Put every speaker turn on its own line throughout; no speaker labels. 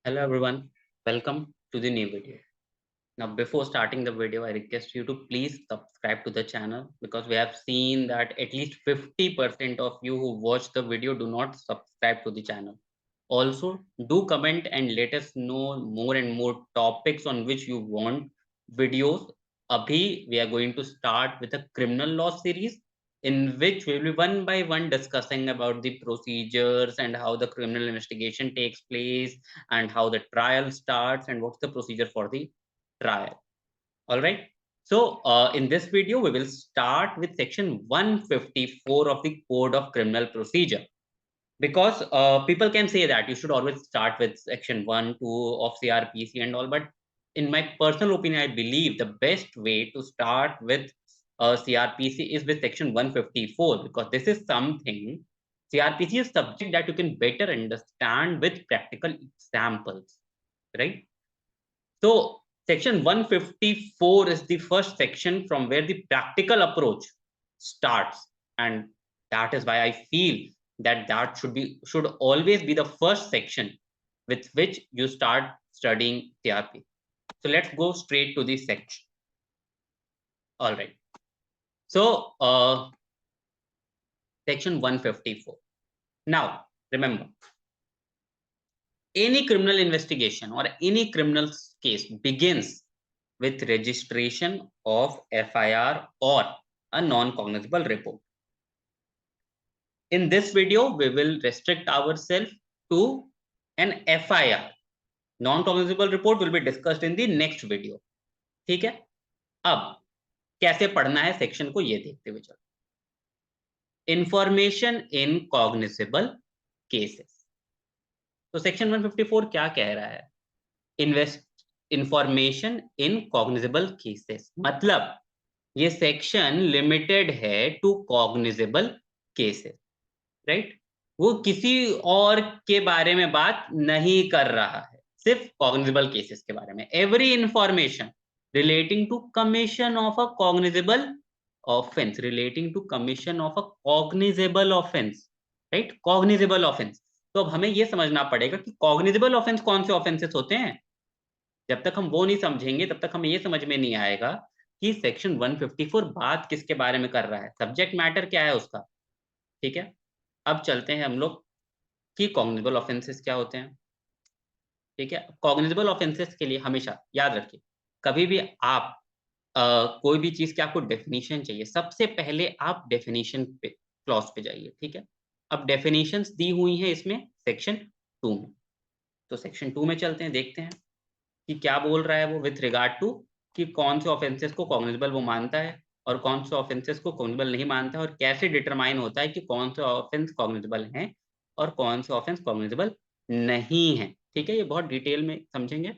Hello everyone, welcome to the new video. Now before starting the video, I request you to please subscribe to the channel because we have seen that at least 50% of you who watch the video do not subscribe to the channel. Also, do comment and let us know more and more topics on which you want videos. Abhi, we are going to start with a criminal law series in which we will be one by one discussing about the procedures and how the criminal investigation takes place and how the trial starts and what's the procedure for the trial. All right. So in this video, we will start with section 154 of the Code of Criminal Procedure. Because people can say that you should always start with section 1, 2 of CRPC and all, but in my personal opinion, I believe the best way to start with CRPC is with section 154, because this is something, CRPC is subject that you can better understand with practical examples, right? So section 154 is the first section from where the practical approach starts, and that is why I feel that should always be the first section with which you start studying CRP. So let's go straight to the section. All right. So section 154. Now remember, any criminal investigation or any criminal case begins with registration of FIR or a non-cognizable report. In this video, we will restrict ourselves to an FIR. Non-cognizable report will be discussed in the next video. ठीक है? अब कैसे पढ़ना है section को ये देखते हुए चलो. Information in cognizable cases. तो सेक्शन 154 क्या कह रहा है? इंफॉर्मेशन इन कॉग्निजेबल केसेस, मतलब ये सेक्शन लिमिटेड है टू कॉग्निजेबल केसेस, राइट? वो किसी और के बारे में बात नहीं कर रहा है, सिर्फ कॉग्निजेबल केसेस के बारे में. Every information relating to commission of a cognizable offence, relating to commission of a cognizable offence, right? Cognizable offence. तो अब हमें यह समझना पड़ेगा कि कॉग्निजेबल ऑफेंस कौन से ऑफेंसेस होते हैं. जब तक हम वो नहीं समझेंगे तब तक हमें ये समझ में नहीं आएगा कि सेक्शन 154 बात किसके बारे में कर रहा है, सब्जेक्ट मैटर क्या है उसका. ठीक है, अब चलते हैं हम लोग कि कॉग्निजेबल ऑफेंसेस क्या होते हैं. ठीक है, कॉग्निजेबल ऑफेंसेस के लिए हमेशा याद रखिए, कभी भी आप कोई भी चीज की आपको डेफिनेशन चाहिए, सबसे पहले आप डेफिनेशन पे क्लॉज पे जाइए. ठीक है, अब डेफिनेशंस दी हुई हैं इसमें सेक्शन 2 में. तो सेक्शन 2 में चलते हैं, देखते हैं कि क्या बोल रहा है वो विथ रिगार्ड टू कि कौन से ऑफेंसेस को कॉग्निजेबल वो मानता है और कौन से ऑफेंसेस को कॉग्निजेबल नहीं मानता है, और कैसे डिटरमाइन होता है कि कौन से ऑफेंस कॉग्निजेबल हैं और कौन से ऑफेंस कॉग्निजेबल नहीं है. ठीक है, ये बहुत डिटेल में समझेंगे.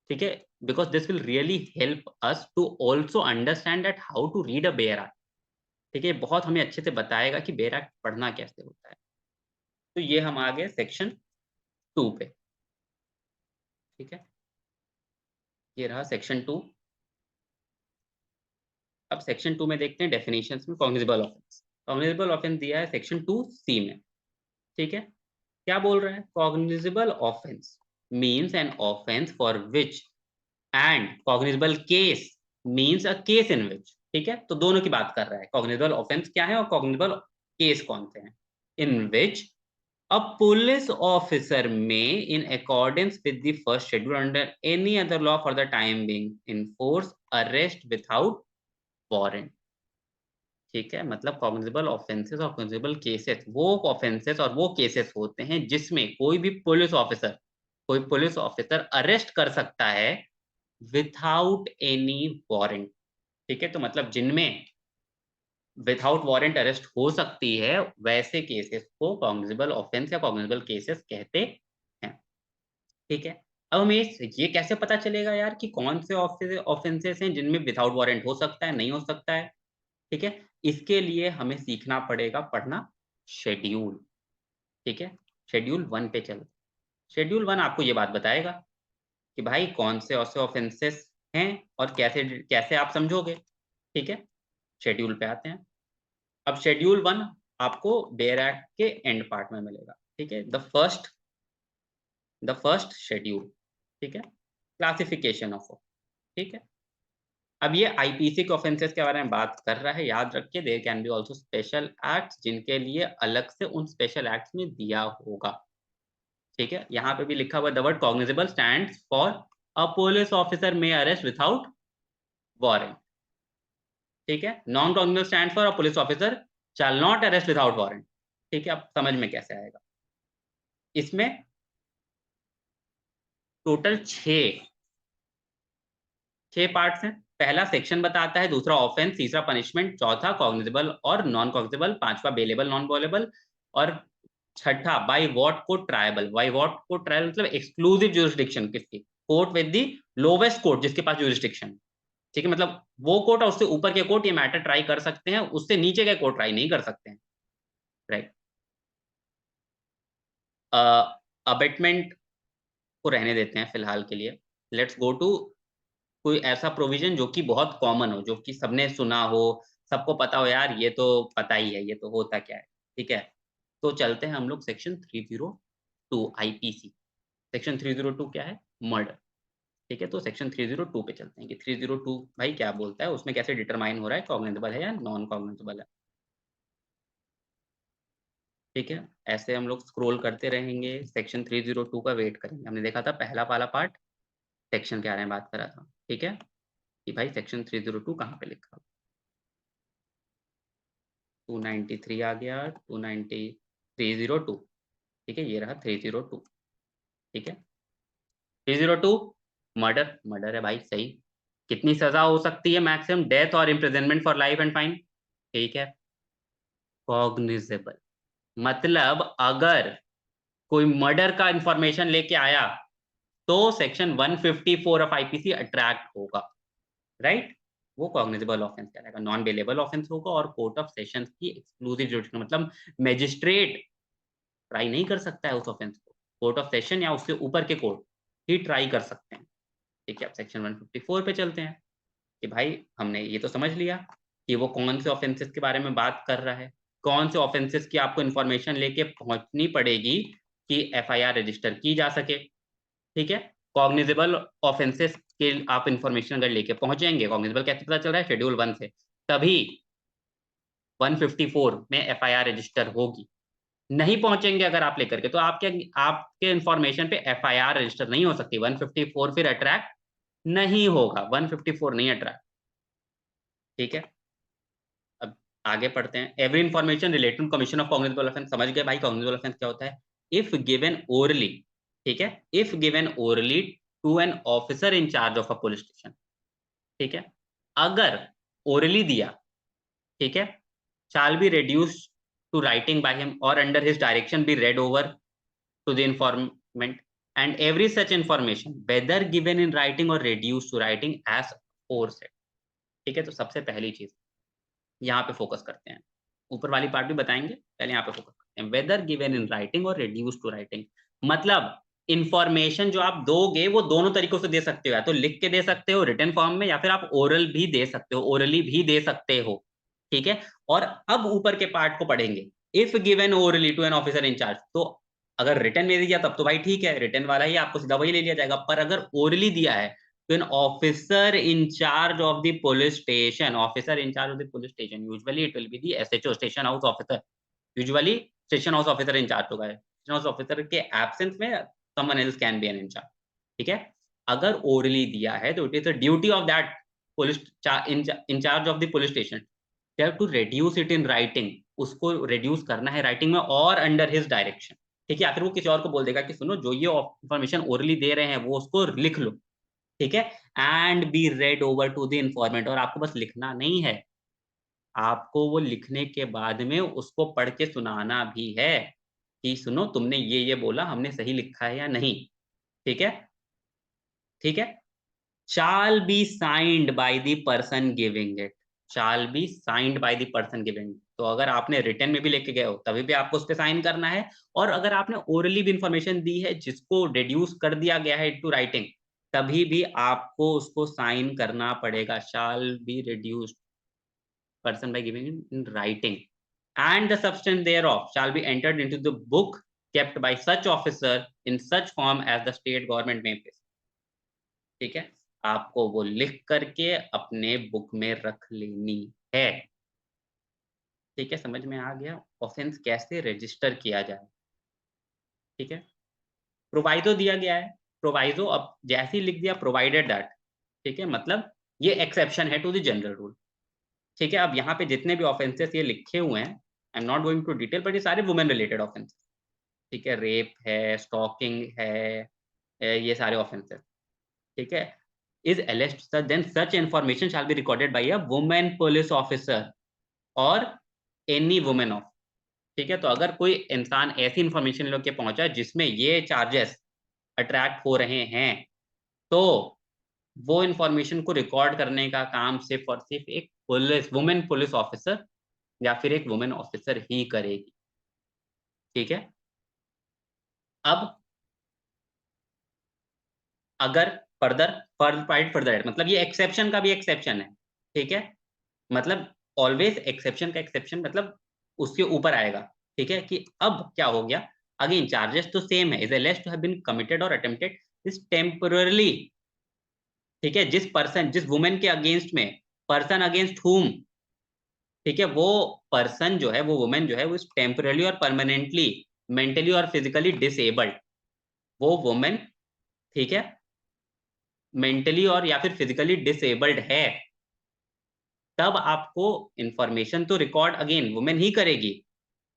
ठीक है, because this will really help us to also understand that how to read a bare act. ठीक है, बहुत हमें अच्छे से बताएगा कि बेयर एक्ट पढ़ना कैसे होता है. तो ये हम आ गए सेक्शन 2 पे. ठीक है, ये रहा सेक्शन 2. अब सेक्शन 2 में देखते हैं डेफिनेशंस में कॉग्निजेबल ऑफेंस. कॉग्निजेबल ऑफेंस दिया है सेक्शन 2C में. ठीक है, क्या बोल रहा है? Cognizable offence means an offence for which and cognizable case means a case in which. ठीक है, तो दोनों की बात कर रहा है. कॉग्निजेबल ऑफेंस क्या है और कॉग्निजेबल केस कौन से हैं? इन विच a police officer may, in accordance with the first schedule under any other law for the time being, enforce arrest without warrant. ठीक है, मतलब कॉग्निजेबल ऑफेंसेस और कॉग्निजेबल केसेस वो ऑफेंसेस और वो केसेस होते हैं जिसमें कोई पुलिस ऑफिसर अरेस्ट कर सकता है विथआउट एनी वारंट. ठीक है, तो मतलब जिनमें विथआउट वारंट अरेस्ट हो सकती है वैसे केसेस को कॉग्निजेबल ऑफेंस या कॉग्निजेबल केसेस कहते हैं. ठीक है, अब हमें ये कैसे पता चलेगा यार कि कौन से ऑफेंसेस हैं जिनमें विथआउट वारंट हो सकता है, नहीं हो सकता है. ठीक है, इसके लिए हमें सीखना पड़ेगा, पढ़ना शेड्यूल. ठीक है, शेड्यूल 1 पे चलो. शेड्यूल 1 आपको ये बात बताएगा कि भाई कौन से ऐसे ऑफेंसेस हैं और कैसे कैसे आप समझोगे. ठीक है, शेड्यूल पे आते हैं. अब शेड्यूल 1 आपको बेयर एक्ट के एंड पार्ट में मिलेगा. ठीक है, the first the first schedule, ठीक है, क्लासिफिकेशन ऑफ, ठीक है। अब ये आईपीसी के ऑफेंसेस के बारे में बात कर रहा है, याद रखिए there can be also special acts जिनके लिए अलग से उन स्पेशल एक्ट्स में दिया होगा, ठीक है। यहाँ पे भी लिखा हुआ the word cognizable stands for a police officer may arrest without warrant, ठीक है। Non cognizable stands for a police officer shall not arrest without warrant, ठीक है। अब समझ में कैसे आएगा, इसमें टोटल 6 पार्ट्स हैं। पहला सेक्शन बताता है, दूसरा ऑफेंस, तीसरा पनिशमेंट, चौथा कॉग्निजेबल और नॉन कॉग्निजेबल, पांचवा बेलेबल नॉन बेलेबल और छठा by what court tribal. By what court tribal मतलब एक्सक्लूसिव ज्यूरिसडिक्शन किसकी, court with the lowest court जिसके पास ज्यूरिसडिक्शन, ठीक है। मतलब वो कोर्ट और उससे ऊपर के कोर्ट ये मैटर ट्राई कर सकते हैं, उससे नीचे के कोर्ट ट्राई नहीं कर सकते हैं, राइट। अबेटमेंट को रहने देते हैं फिलहाल के लिए। लेट्स गो टू कोई ऐसा प्रोविजन जो कि बहुत कॉमन हो, जो कि सबने सुना हो, सबको पता हो यार ये तो पता ही है, ये तो होता क्या है, ठीक है। तो चलते हैं हम लोग सेक्शन 302 आईपीसी। सेक्शन 302 क्या है, मर्डर, ठीक है। तो सेक्शन 302 पे चलते हैं कि 302 भाई क्या बोलता है, उसमें कैसे डिटरमाइन हो रहा है कॉग्निजेबल है या नॉन कॉग्निजेबल है, ठीक है। ऐसे हम लोग स्क्रॉल करते रहेंगे, सेक्शन 302 का वेट करेंगे। हमने देखा था पहला वाला पार्ट सेक्शन के बारे में बात करा था, ठीक है, कि भाई सेक्शन 302 कहाँ पे लिखा, 293 आ गया, 290 302, ठीक है, ये रहा 302, ठीक है। 302 मर्डर, मर्डर है भाई, सही। कितनी सजा हो सकती है, मैक्सिमम डेथ और imprisonment for life and fine, ठीक है। कॉग्निजेबल मतलब अगर कोई मर्डर का इंफॉर्मेशन लेके आया तो सेक्शन 154 ऑफ आईपीसी अट्रैक्ट होगा, राइट। वो कॉग्निजेबल ऑफेंस कहलाएगा। नॉन बेलेबल ऑफेंस होगा और कोर्ट ऑफ सेशंस की एक्सक्लूसिव जुडिशल मतलब मैजिस्ट्रेट ट्राई नहीं कर सकता है उस ऑफेंस को, कोर्ट ऑफ सेशन या उससे ऊपर के कोर्ट ही ट्राई कर सकते हैं, ठीक है। अब सेक्शन 154 पे चलते हैं कि भाई हमने ये तो समझ लिया कि वो कौन से ऑफेंसेस के बारे में बात कर रहा है, कौन से ऑफेंसेस की आपको इन्फॉर्मेशन लेके पहुंचनी पड़ेगी कि एफआईआर रजिस्टर की जा सके, ठीक है। कॉग्निजेबल ऑफेंसेस के आप इन्फॉर्मेशन अगर लेके पहुंचेंगे, कॉग्निजेबल कैसे पता चल रहा है, शेड्यूल 1 से, तभी 154 में एफआईआर रजिस्टर होगी। नहीं पहुंचेंगे अगर आप लेकर के, तो आपके इन्फॉर्मेशन पे एफआईआर रजिस्टर नहीं हो सकती, 154 फिर अट्रैक्ट नहीं होगा, 154 नहीं अट्रैक्ट, ठीक है। अब आगे पढ़ते हैं। Every information related to commission of cognizable offence, समझ गए भाई कॉग्निजेबल ऑफेंस क्या होता है, इफ गिवन ओरली, ठीक है, if given orally to an officer in charge of a police station, ठीक है। अगर ओरली दिया, ठीक है, shall be reduced to writing by him or under his direction be read over to the informant and every such information whether given in writing or reduced to writing as aforesaid, ठीक है। तो सबसे पहली चीज यहाँ पे focus करते हैं, ऊपर वाली पार्ट भी बताएंगे, पहले यहाँ पे फोकस करते हैं। वेदर गिवन इन राइटिंग और रिड्यूस टू राइटिंग मतलब इंफॉर्मेशन जो आप दोगे वो दोनों तरीकों से दे सकते हो, या तो लिख के दे सकते हो रिटन फॉर्म में, या फिर आप ओरल भी दे सकते हो, ओरली भी दे सकते हो, ठीक है। और अब ऊपर के पार्ट को पढ़ेंगे, if given orally to an officer in charge, तो अगर रिटन में दिया तब तो भाई ठीक है, रिटन वाला ही आपको सीधा वही ले लिया जाएगा, पर अगर ओरली दिया है तो an officer in charge of the police station, officer in charge of the police station, usually it will be the SHO, station house officer, usually station house officer in charge होगा, station house officer के absence में someone else can be an in charge, ठीक है। अगर orally दिया है तो it is the duty of that police in charge of the police station to reduce it in writing, उसको रिड्यूस करना है राइटिंग में और अंडर हिज डायरेक्शन, ठीक है। या फिर वो किसी और को बोल देगा कि सुनो जो ये इंफॉर्मेशन ओरली दे रहे हैं वो उसको लिख लो, ठीक है, and be read over to the informant, और आपको बस लिखना नहीं है, आपको वो लिखने के बाद में उसको पढ़ के सुनाना भी है कि सुनो तुमने ये बोला, हमने सही लिखा है या नहीं, ठीक है, ठीक है। shall be signed by the person giving it, shall be signed by the person giving it। तो अगर आपने रिटर्न में भी लेके गए हो तभी भी आपको उस पर साइन करना है, और अगर आपने ओरली भी इंफॉर्मेशन दी है जिसको रिड्यूस कर दिया गया है टू राइटिंग, तभी भी आपको उसको साइन करना पड़ेगा, shall be reduced person by giving it in writing and the substance thereof shall be entered into the book kept by such officer in such form as the state government may place. ठीक है, आपको वो लिख करके अपने book में रख लेनी है। ठीक है, समझ में आ गया ऑफेंस कैसे रजिस्टर किया जाए। ठीक है, प्रोवाइडो दिया गया है, प्रोवाइडो अब जैसे ही लिख दिया प्रोवाइडेड दैट, ठीक है, मतलब ये एक्सेप्शन है टू द जनरल रूल। ठीक है, अब यहाँ पे जितने भी ऑफेंसेस ये लिखे हुए हैं, I am not going to detail, but ये सारे वुमेन रिलेटेड ऑफेंसेस। ठीक है, रेप है, स्टॉकिंग है, ये सारे ऑफेंसेस। ठीक है, is alleged such then such information shall be recorded by a women police officer और एनी वुमेन ऑफ। ठीक है, तो अगर कोई इंसान ऐसी इन्फॉर्मेशन लेके पहुंचा जिसमें ये चार्जेस अट्रैक्ट हो रहे हैं, तो वो इन्फॉर्मेशन को रिकॉर्ड करने का काम सिर्फ और सिर्फ एक वुमेन पुलिस ऑफिसर या फिर एक वुमेन ऑफिसर ही करेगी। ठीक है, अब अगर फर्दर मतलब ये एक्सेप्शन का भी एक्सेप्शन है। ठीक है, मतलब ऑलवेज एक्सेप्शन का एक्सेप्शन मतलब उसके ऊपर आएगा। ठीक है, कि अब क्या हो गया, अगेन चार्जेस तो सेम है, is alleged to have been committed or attempted is temporarily। ठीक है, जिस वुमेन के अगेंस्ट में, पर्सन अगेंस्ट हुम, ठीक है, वो पर्सन जो है, वो वुमेन जो है, वो टेम्परली और परमानेंटली मेंटली और फिजिकली डिसेबल्ड, वो वुमेन, ठीक है, मेंटली और या फिर फिजिकली डिसेबल्ड है, तब आपको इंफॉर्मेशन तो रिकॉर्ड अगेन वुमेन ही करेगी,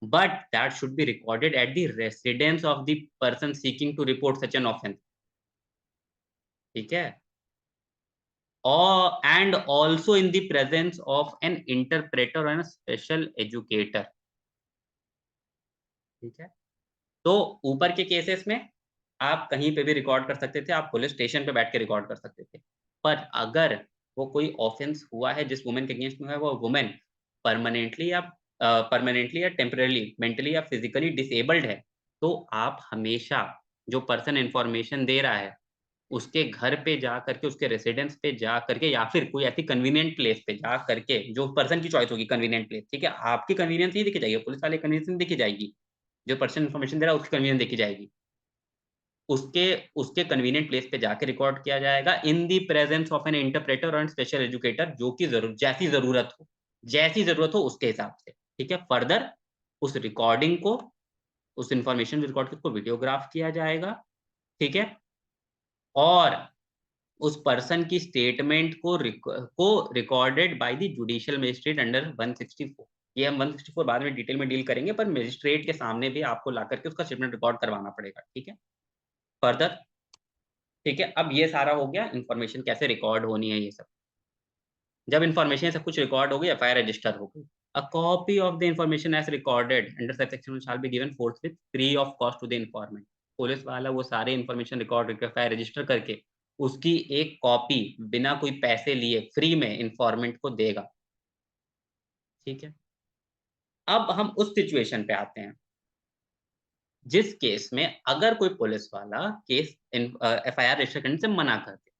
but that should be recorded at the residence of the person seeking to report such an offense। ठीक है, और and also in the presence of an interpreter and a special educator। ठीक है, तो ऊपर के cases में आप कहीं पे भी रिकॉर्ड कर सकते थे, आप पुलिस स्टेशन पे बैठ के रिकॉर्ड कर सकते थे, पर अगर वो कोई ऑफेंस हुआ है जिस वुमेन के अगेंस्ट में है, वो वुमेन परमानेंटली या टेम्पररी मेंटली या फिजिकली डिसेबल्ड है, तो आप हमेशा जो पर्सन इंफॉर्मेशन दे रहा है उसके घर पे जा करके, उसके रेसिडेंस पे जा करके, या फिर कोई ऐसी कन्वीनिएंट प्लेस पे जा करके, जो पर्सन की चॉइस होगी कन्वीनिएंट प्लेस। ठीक है, आपकी कन्वीनियंस ही देखी जाएगी, पुलिस वाले कन्वीनियंस नहीं देखी जाएगी, जो पर्सन इन्फॉर्मेशन दे रहा है उसकी कन्वीनियंस देखी जाएगी। उसके उसके कन्वीनिएंट प्लेस पे जाके रिकॉर्ड किया जाएगा in the presence of an interpreter और स्पेशल एजुकेटर, जो कि जैसी जरूरत हो उसके हिसाब से। ठीक है, फर्दर उस रिकॉर्डिंग को, उस इंफॉर्मेशन रिकॉर्ड को वीडियोग्राफ किया जाएगा। ठीक है, और उस पर्सन की स्टेटमेंट को recorded by the judicial magistrate under 164। ये हम 164 बाद में डिटेल में डील करेंगे, पर मजिस्ट्रेट के सामने भी आपको ला करके उसका स्टेटमेंट रिकॉर्ड करवाना पड़ेगा। ठीक है, फर्दर, ठीक है, अब ये सारा हो गया इन्फॉर्मेशन कैसे रिकॉर्ड होनी है, ये सब। जब इन्फॉर्मेशन सब कुछ रिकॉर्ड हो गई, एफआईआर रजिस्टर हो गई, a copy of the information as recorded under section shall be given forthwith free of cost to the informant. Police वाला वो सारे इन्फॉर्मेशन रिकॉर्ड करके एफआईआर रजिस्टर करके उसकी एक कॉपी बिना कोई पैसे लिए फ्री में इन्फॉर्मेंट को देगा। ठीक है, अब हम उस सिचुएशन पे आते हैं जिस केस में अगर कोई पुलिस वाला केस एफआईआर रजिस्टर करने से मना कर दे।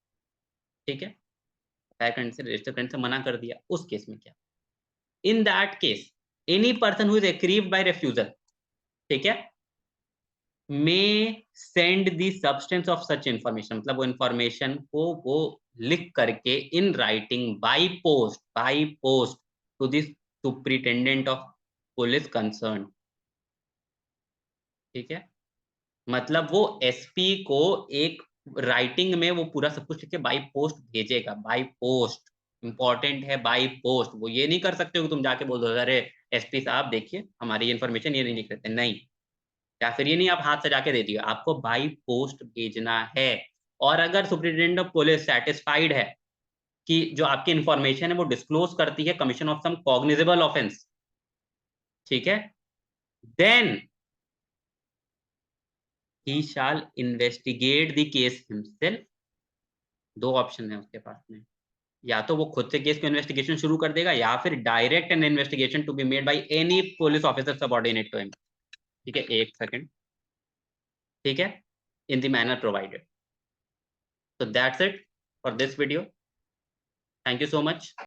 ठीक है, एफआईआर करने से रजिस्टर करने से मना कर दिया, उस केस में क्या, in that case any person who is aggrieved by refusal, ठीक है, may send the substance of such information, मतलब वो इंफॉर्मेशन को वो लिख करके in writing by post to the superintendent of police concerned. ठीक है, मतलब वो एसपी को एक राइटिंग में वो पूरा सब कुछ लिख के बाय पोस्ट भेजेगा, बाय पोस्ट, इंपॉर्टेंट है, बाय पोस्ट। वो ये नहीं कर सकते हो तुम जाके बोल दो अरे एसपी साहब देखिए हमारी इन्फॉर्मेशन ये नहीं लिख रहे थे, नहीं, या फिर ये नहीं आप हाथ से जाके दे दिए, आपको बाय पोस्ट भेजना है। और अगर सुप्रिटेंडेंट ऑफ पुलिस सेटिस्फाइड है कि जो आपकी इन्फॉर्मेशन है वो डिस्क्लोज करती है commission of some cognizable offence, ठीक है, then he shall investigate the case himself. दो ऑप्शन है उसके पास में, या तो वो खुद से केस को इन्वेस्टिगेशन शुरू कर देगा, या फिर direct an investigation to be made by any police officer subordinate to him. ठीक है, एक सेकंड, ठीक है, in the manner provided. So that's it for this video. Thank you so much.